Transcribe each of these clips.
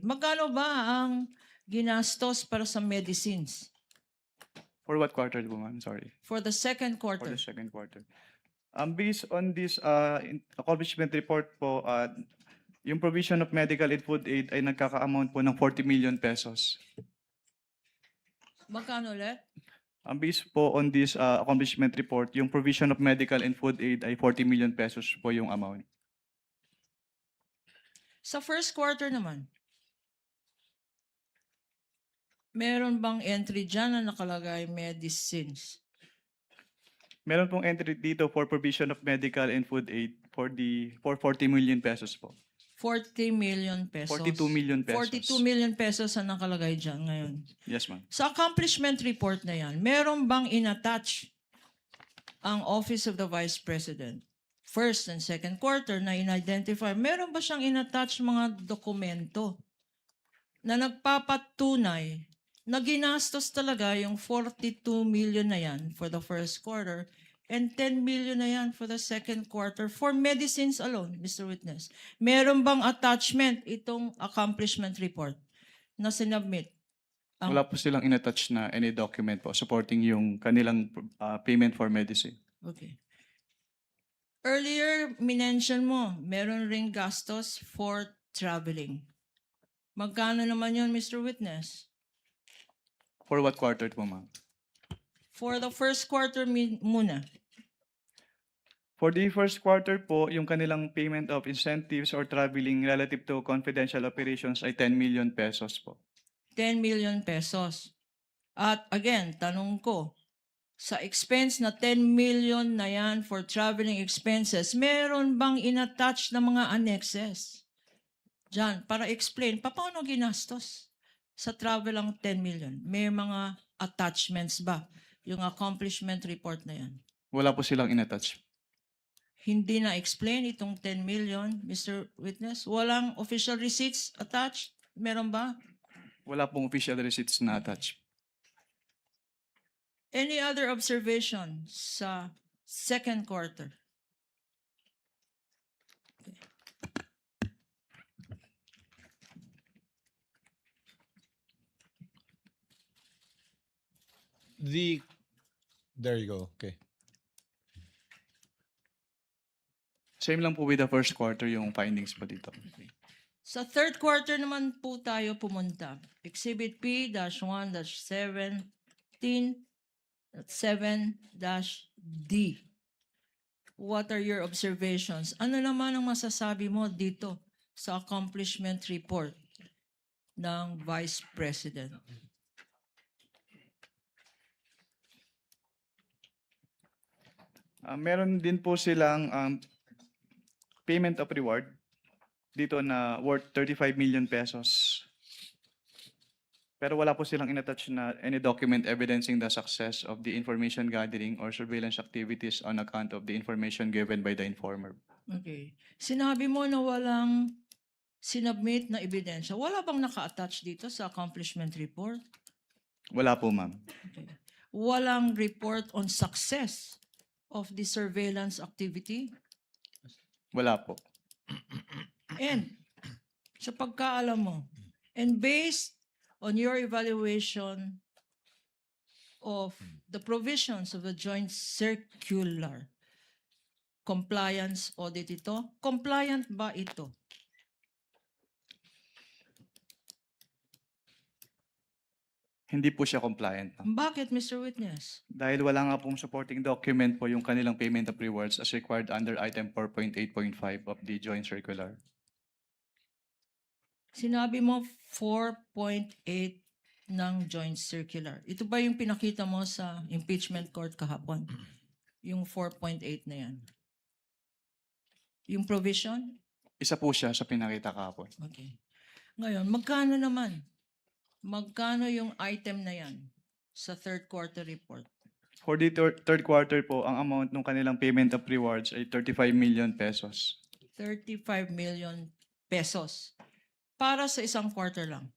Magkano ba ang ginastos para sa medicines For what quarter po, ma'am? Sorry. for the second For quarter? the second quarter. Based on this accomplishment report po, yung provision of medical and food aid ay nagkaka-amount po ng 40 million pesos. Magkano ulit? Based po on this accomplishment report, yung provision of medical and food aid ay 40 million pesos po yung amount. Sa first quarter naman, meron bang entry dyan na nakalagay medicines? Meron pong entry dito for provision of medical and food aid for 40 million pesos po. 40 million pesos. 42 million pesos. 42 million pesos ang nakalagay dyan ngayon. Yes, ma'am. Sa accomplishment report na yan, meron bang inattach ang Office of the Vice President? First and second quarter na in-identify, meron ba siyang inattach mga dokumento na nagpapatunay na ginastos talaga yung 42 million na yan for the first quarter and 10 million na yan for the second quarter for medicines alone, Mr. Witness? Meron bang attachment itong accomplishment report na sinubmit? Wala po silang inattach na any document po supporting yung kanilang payment for medicine. Okay. Earlier, minention mo, meron ring gastos for traveling. Magkano naman yun, Mr. Witness? For what quarter po, ma'am? For the first quarter muna. For the first quarter po, yung kanilang payment of incentives or traveling relative to confidential operations ay 10 million pesos po. 10 million pesos. At again, tanong ko, sa expense na 10 million na yan for traveling expenses, meron bang inattach na mga annexes? Diyan, para explain, paano ginastos sa travel ang 10 million? May mga attachments ba? Yung accomplishment report na yan. Wala po silang inattach. Hindi na-explain itong 10 million, Mr. Witness? Walang official receipts attached? Meron ba? Wala pong official receipts na attached. Any other observation sa second quarter? There you go. Okay. Same lang po with the first quarter yung findings po dito. Sa third quarter naman po tayo pumunta. Exhibit P-17-7-D. What are your observations? Ano naman ang masasabi mo dito sa accomplishment report ng Vice President? Meron din po silang payment of reward dito na worth 35 million pesos. Pero wala po silang inattach na any document evidencing the success of the information gathering or surveillance activities on account of the information given by the informer. Okay. Sinabi mo na walang sinubmit na ebidensya. Wala bang naka-attach dito sa accomplishment report? Wala po, ma'am. Okay. Walang report on success of the surveillance activity? Wala po. And sa pagkaalam mo, and based on your evaluation of the provisions of the joint circular, compliance audit ito? Compliant ba ito? Hindi po siya compliant, ma'am. Bakit, Mr. Witness? Dahil wala nga pong supporting document po yung kanilang payment of rewards as required under item 4.8.5 of the joint circular. Sinabi mo 4.8 ng joint circular. Ito ba yung pinakita mo sa impeachment court kahapon? Yung 4.8 na yan. Yung provision? Isa po siya sa pinakita kahapon. Okay. Ngayon, magkano naman? Magkano yung item na yan sa third quarter report? For the third quarter po, ang amount ng kanilang payment of rewards ay 35 million pesos. 35 million pesos. Para sa isang quarter lang.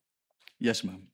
Yes, ma'am.